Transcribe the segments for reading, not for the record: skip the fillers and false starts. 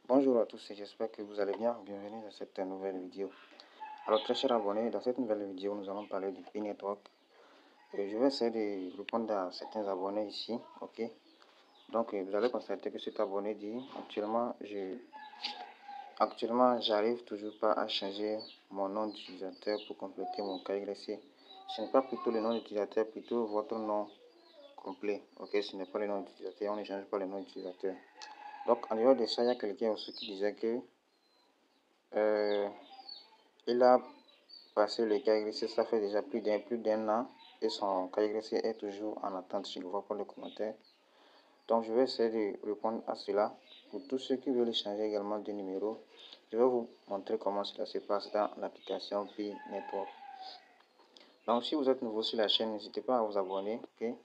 Bonjour à tous et j'espère que vous allez bien. Bienvenue dans cette nouvelle vidéo. Alors très chers abonnés, dans cette nouvelle vidéo, nous allons parler du P-Network. Je vais essayer de répondre à certains abonnés ici. Ok. Donc vous allez constater que cet abonné dit actuellement j'arrive toujours pas à changer mon nom d'utilisateur pour compléter mon KYC. Ce n'est pas plutôt le nom d'utilisateur, plutôt votre nom complet. Ok, ce n'est pas le nom d'utilisateur, on ne change pas le nom d'utilisateur. Donc en dehors de ça, il y a quelqu'un aussi qui disait que il a passé le KYC, ça fait déjà plus d'un an et son KYC est toujours en attente. Je ne vois pas le commentaire. Donc je vais essayer de répondre à cela. Pour tous ceux qui veulent changer également de numéro, je vais vous montrer comment cela se passe dans l'application P-Network. Donc si vous êtes nouveau sur la chaîne, n'hésitez pas à vous abonner. Okay?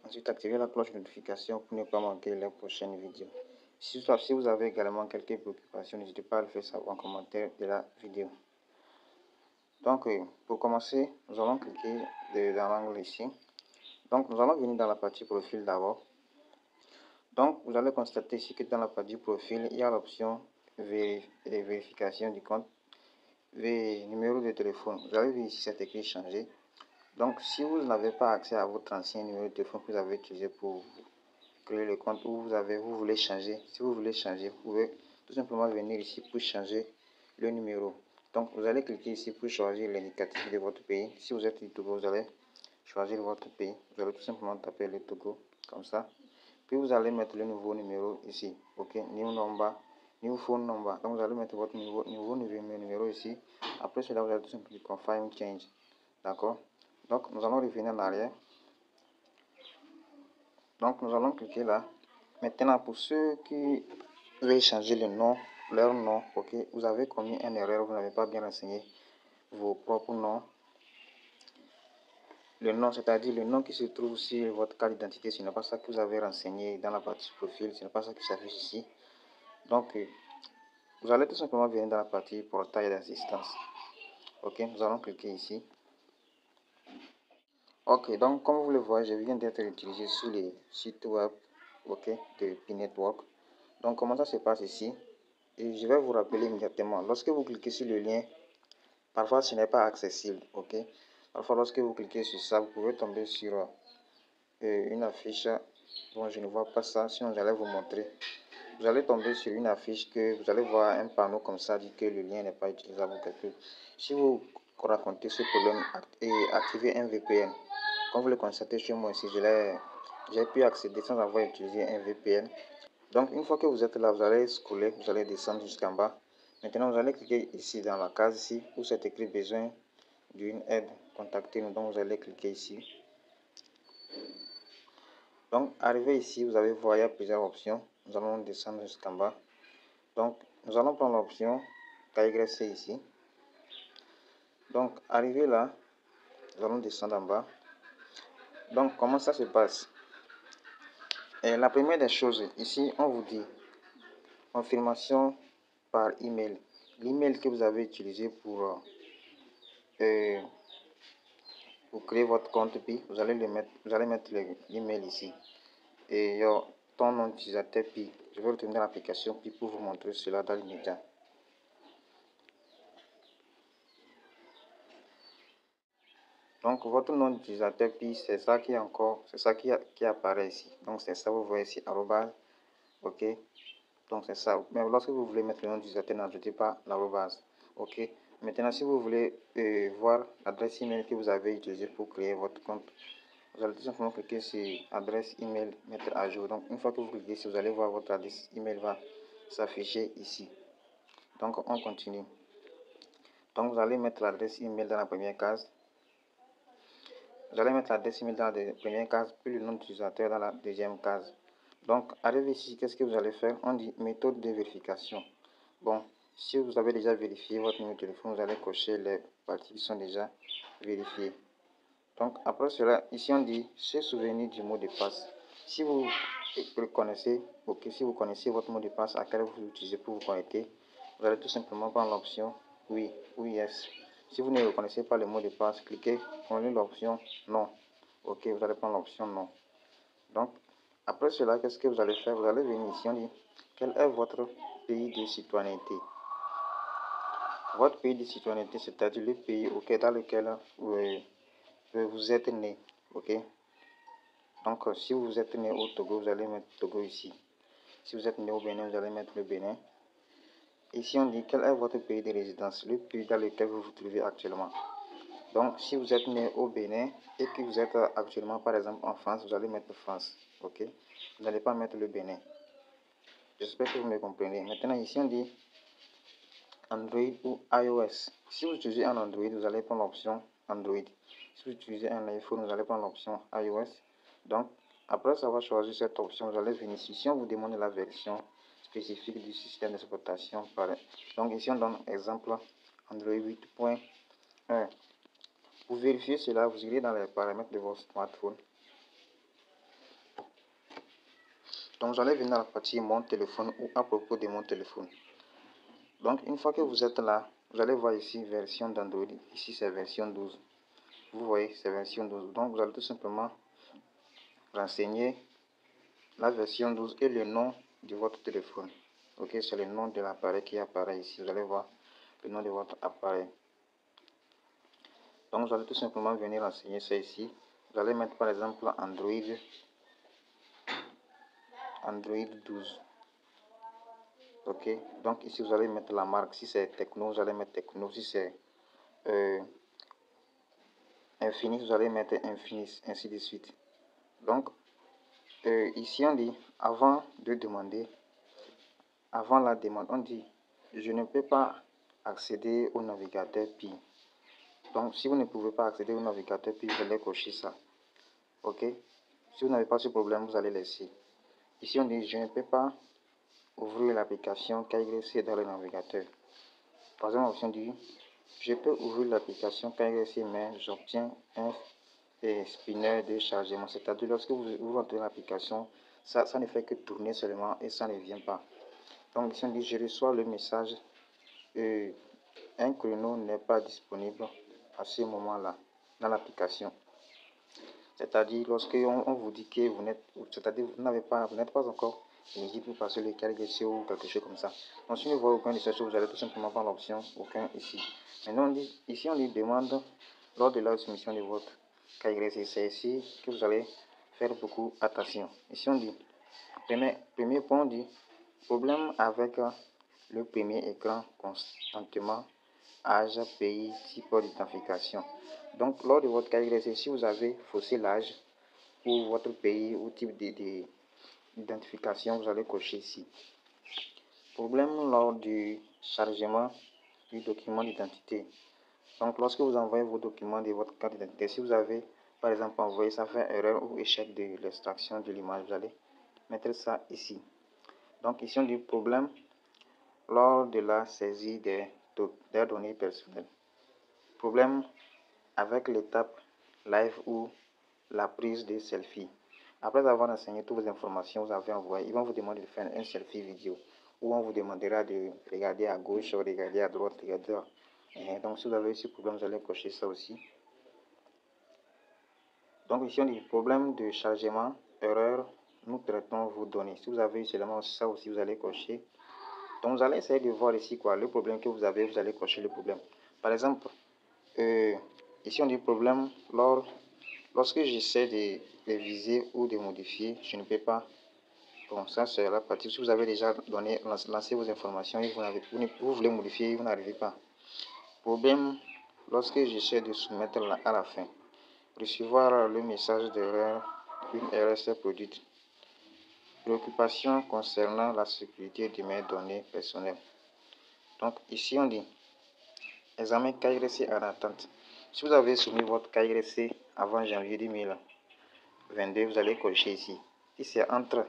Ensuite, activez la cloche de notification pour ne pas manquer les prochaines vidéos. Si vous avez également quelques préoccupations, n'hésitez pas à le faire savoir en commentaire de la vidéo. Donc, pour commencer, nous allons cliquer dans l'angle ici. Donc, nous allons venir dans la partie profil d'abord. Donc, vous allez constater ici que dans la partie profil, il y a l'option vérification du compte, numéro de téléphone. Vous avez vu ici, c'est écrit changer. Donc, si vous n'avez pas accès à votre ancien numéro de téléphone que vous avez utilisé pour créer le compte ou vous voulez changer, si vous voulez changer, vous pouvez tout simplement venir ici pour changer le numéro. Donc vous allez cliquer ici pour choisir l'indicatif de votre pays. Si vous êtes du Togo, vous allez choisir votre pays. Vous allez tout simplement taper le Togo comme ça. Puis vous allez mettre le nouveau numéro ici. Ok, new number, new phone number. Donc vous allez mettre votre nouveau numéro ici. Après cela, vous allez tout simplement confirm change. D'accord. Donc nous allons revenir en arrière. Donc nous allons cliquer là. Maintenant pour ceux qui veulent changer le nom, leur nom, ok, vous avez commis une erreur, vous n'avez pas bien renseigné vos propres noms. Le nom, c'est-à-dire le nom qui se trouve sur votre carte d'identité, ce n'est pas ça que vous avez renseigné dans la partie profil, ce n'est pas ça qui s'affiche ici. Donc vous allez tout simplement venir dans la partie portail d'assistance. Ok, nous allons cliquer ici. Ok, donc comme vous le voyez, je viens d'être utilisé sur les sites web, ok, de P-Network. Donc comment ça se passe ici? Et je vais vous rappeler immédiatement. Lorsque vous cliquez sur le lien, parfois ce n'est pas accessible, ok. Parfois lorsque vous cliquez sur ça, vous pouvez tomber sur une affiche. Bon, je ne vois pas ça, sinon j'allais vous montrer. Vous allez tomber sur une affiche que vous allez voir un panneau comme ça, dit que le lien n'est pas utilisable ou quelque chose. Si vous racontez ce problème et activez un VPN, comme vous le constatez chez moi ici, j'ai pu accéder sans avoir utilisé un VPN. Donc une fois que vous êtes là, vous allez scroller, vous allez descendre jusqu'en bas. Maintenant vous allez cliquer ici dans la case ici où c'est écrit besoin d'une aide, contactez-nous. Donc vous allez cliquer ici. Donc arrivé ici, vous allez voir il y a plusieurs options. Nous allons descendre jusqu'en bas. Donc nous allons prendre l'option KYC ici. Donc arrivé là, nous allons descendre en bas. Donc comment ça se passe? Et la première des choses, ici on vous dit confirmation par email. L'email que vous avez utilisé pour créer votre compte PI, vous allez mettre l'email ici. Et ton nom d'utilisateur PI. Je vais retourner à l'application PI pour vous montrer cela dans l'immédiat. Donc votre nom d'utilisateur PI, c'est ça qui apparaît ici. Donc c'est ça, vous voyez ici, arrobase. Ok. Donc c'est ça. Mais lorsque vous voulez mettre le nom d'utilisateur, n'ajoutez pas l'arrobase. Ok. Maintenant, si vous voulez voir l'adresse email que vous avez utilisée pour créer votre compte, vous allez tout simplement cliquer sur adresse email, mettre à jour. Donc une fois que vous cliquez ici, vous allez voir votre adresse email va s'afficher ici. Donc on continue. Donc vous allez mettre l'adresse email dans la première case. Vous allez mettre l'adresse email dans la première case, puis le nom d'utilisateur dans la deuxième case. Donc arrivé ici, qu'est-ce que vous allez faire? On dit méthode de vérification. Bon, si vous avez déjà vérifié votre numéro de téléphone, vous allez cocher les parties qui sont déjà vérifiées. Donc après cela, ici on dit se souvenir du mot de passe. Si vous reconnaissez, ok, si vous connaissez votre mot de passe à quel vous utilisez pour vous connecter, vous allez tout simplement prendre l'option oui ou yes. Si vous ne reconnaissez pas le mot de passe, cliquez, prenez l'option non. Ok, vous allez prendre l'option non. Donc après cela, qu'est-ce que vous allez faire? Vous allez venir ici, on dit quel est votre pays de citoyenneté. Votre pays de citoyenneté, c'est-à-dire le pays dans lequel vous êtes né. Ok? Donc, si vous êtes né au Togo, vous allez mettre Togo ici. Si vous êtes né au Bénin, vous allez mettre le Bénin. Ici, on dit quel est votre pays de résidence, le pays dans lequel vous vous trouvez actuellement. Donc, si vous êtes né au Bénin et que vous êtes actuellement, par exemple, en France, vous allez mettre France. Ok? Vous n'allez pas mettre le Bénin. J'espère que vous me comprenez. Maintenant, ici, on dit Android ou iOS. Si vous utilisez un Android, vous allez prendre l'option Android. Si vous utilisez un iPhone, vous allez prendre l'option iOS. Donc, après avoir choisi cette option, vous allez venir ici. Si on vous demande la version spécifique du système d'exploitation, donc ici on donne exemple Android 8.1. Pour vérifier cela, vous irez dans les paramètres de votre smartphone. Donc, vous allez venir dans la partie mon téléphone ou à propos de mon téléphone. Donc, une fois que vous êtes là, vous allez voir ici version d'Android. Ici, c'est version 12. Vous voyez, c'est version 12. Donc, vous allez tout simplement renseigner la version 12 et le nom de votre téléphone. Ok, c'est le nom de l'appareil qui apparaît ici. Vous allez voir le nom de votre appareil. Donc, vous allez tout simplement venir renseigner ça ici. Vous allez mettre par exemple Android 12. Ok, donc ici vous allez mettre la marque. Si c'est Tecno, vous allez mettre Tecno. Si c'est Infinix, vous allez mettre Infinix, ainsi de suite. Donc ici on dit avant la demande, on dit je ne peux pas accéder au navigateur Pi. Donc si vous ne pouvez pas accéder au navigateur Pi, vous allez cocher ça. Ok, si vous n'avez pas ce problème, vous allez laisser. Ici on dit je ne peux pas ouvrir l'application KYC dans le navigateur. Par exemple, l'option dit je peux ouvrir l'application KYC, mais j'obtiens un spinner de chargement. C'est-à-dire lorsque vous entrez l'application, ça ne fait que tourner seulement et ça ne vient pas. Donc ici on dit je reçois le message un créneau n'est pas disponible à ce moment-là dans l'application. C'est-à-dire lorsque on vous dit que vous n'êtes pas encore éligible pour passer le KYC ou quelque chose comme ça. Donc si vous ne voyez aucun de ces choses, vous allez tout simplement prendre l'option aucun ici. Maintenant ici on dit demande lors de la soumission de votre KYC. C'est ici que vous allez faire beaucoup attention. Ici on dit premier point, on dit problème avec le premier écran constantement âge, pays, type d'identification. Donc, lors de votre KYC, si vous avez faussé l'âge ou votre pays ou type d'identification, vous allez cocher ici. Problème lors du chargement du document d'identité. Donc, lorsque vous envoyez vos documents de votre carte d'identité, si vous avez, par exemple, envoyé ça fait erreur ou échec de l'extraction de l'image, vous allez mettre ça ici. Donc, ici, on dit problème lors de la saisie des données personnelles. Problème avec l'étape live ou la prise de selfie. Après avoir enseigné toutes vos informations, vous avez envoyé, ils vont vous demander de faire un selfie vidéo ou on vous demandera de regarder à gauche, regarder à droite, regarder à... Donc si vous avez ce problème, vous allez cocher ça aussi. Donc ici on dit problème de chargement, erreur, nous traitons vos données. Si vous avez seulement ça aussi, vous allez cocher. Donc vous allez essayer de voir ici quoi, le problème que vous avez, vous allez cocher le problème. Par exemple, ici on dit problème lorsque j'essaie de réviser ou de modifier, je ne peux pas. Bon, ça c'est la partie. Si vous avez déjà lancé vos informations et vous voulez modifier, vous n'arrivez pas. Problème lorsque j'essaie de soumettre à la fin. Recevoir le message d'erreur, une erreur s'est produite. Préoccupation concernant la sécurité de mes données personnelles. Donc ici on dit examen KYC en attente. Si vous avez soumis votre KYC avant janvier 2022, vous allez cocher ici. Si c'est entre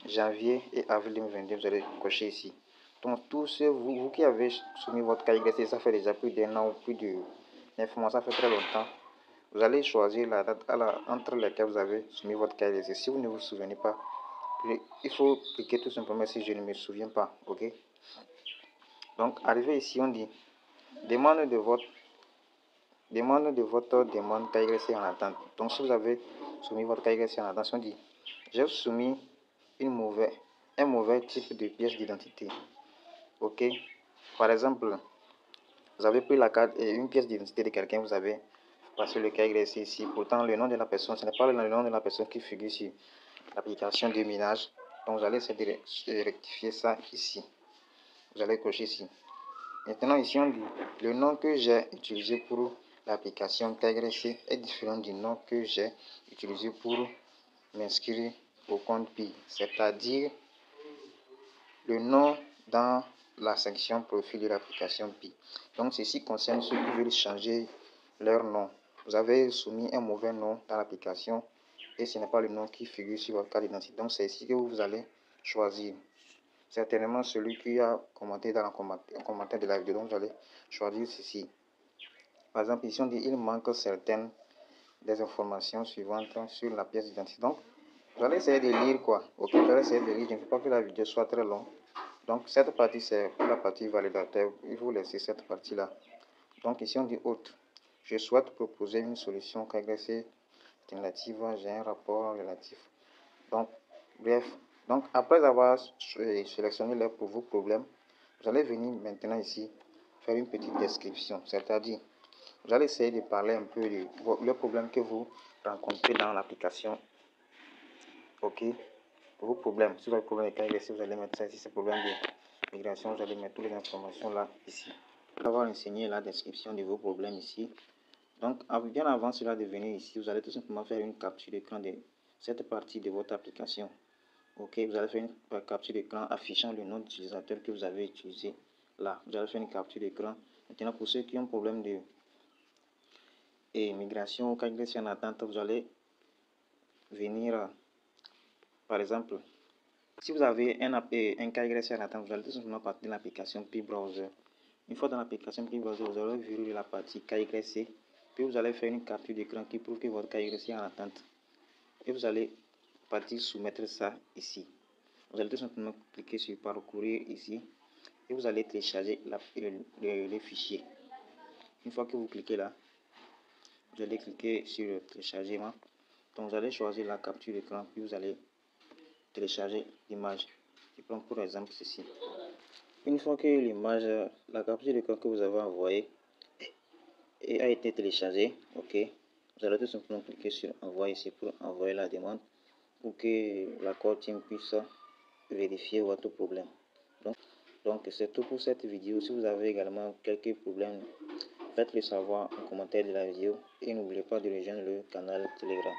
janvier et avril 2022, vous allez cocher ici. Donc tous ceux, vous qui avez soumis votre KYC, ça fait déjà plus d'un an ou plus de 9 mois, ça fait très longtemps. Vous allez choisir la date entre laquelle vous avez soumis votre KYC. Si vous ne vous souvenez pas, il faut cliquer tout simplement si je ne me souviens pas. Ok. Donc arrivé ici, on dit demande de votre demande KYC en attente. Donc si vous avez soumis votre KYC en attente, on dit j'ai soumis un mauvais type de pièce d'identité. Ok, par exemple, vous avez pris la carte et une pièce d'identité de quelqu'un, vous avez passé le cas Y ici. Pourtant, le nom de la personne, ce n'est pas le nom de la personne qui figure sur l'application de minage. Donc, vous allez essayer de rectifier ça ici. Vous allez cocher ici. Maintenant, ici, on dit le nom que j'ai utilisé pour l'application KYC est différent du nom que j'ai utilisé pour m'inscrire au compte PI. C'est-à-dire le nom dans la section profil de l'application PI. Donc, ceci concerne ceux qui veulent changer leur nom. Vous avez soumis un mauvais nom dans l'application et ce n'est pas le nom qui figure sur votre carte d'identité. Donc, c'est ici que vous allez choisir. Certainement celui qui a commenté dans le commentaire de la vidéo. Donc, vous allez choisir ceci. Par exemple, ici, on dit il manque certaines des informations suivantes sur la pièce d'identité. Donc, vous allez essayer de lire quoi. Ok, vous allez essayer de lire. Je ne veux pas que la vidéo soit très longue. Donc, cette partie, c'est pour la partie validateur. Il faut laisser cette partie-là. Donc, ici, on dit autre. Je souhaite proposer une solution KYC alternative. J'ai un rapport relatif. Donc, bref. Donc, après avoir sélectionné pour vos problèmes, vous allez venir maintenant ici faire une petite description. C'est-à-dire, vous allez essayer de parler un peu de le problème que vous rencontrez dans l'application. Ok, vos problèmes. Si vous avez problème de KYC, vous allez mettre ça ici. C'est problème de migration, vous allez mettre toutes les informations là, ici. Après avoir enseigné la description de vos problèmes ici. Donc, bien avant cela de venir ici, vous allez tout simplement faire une capture d'écran de cette partie de votre application. Ok, vous allez faire une capture d'écran affichant le nom d'utilisateur que vous avez utilisé là. Vous allez faire une capture d'écran. Maintenant, pour ceux qui ont un problème de migration ou KYC en attente, vous allez venir, par exemple, si vous avez un KYC en attente, vous allez tout simplement partir de l'application PI Browser. Une fois dans l'application PI Browser, vous allez verrouiller la partie KYC, puis vous allez faire une capture d'écran qui prouve que votre KYC est en attente. Et vous allez partir soumettre ça ici. Vous allez tout simplement cliquer sur parcourir ici et vous allez télécharger les fichiers. Une fois que vous cliquez là, vous allez cliquer sur le téléchargement. Donc vous allez choisir la capture d'écran puis vous allez télécharger l'image. Je prends pour exemple ceci. Une fois que l'image, la capture d'écran que vous avez envoyée a été téléchargée, ok, vous allez tout simplement cliquer sur envoyer ici pour envoyer la demande pour que la core team puisse vérifier votre problème. Donc c'est tout pour cette vidéo. Si vous avez également quelques problèmes, faites-le savoir en commentaire de la vidéo et n'oubliez pas de rejoindre le canal Telegram.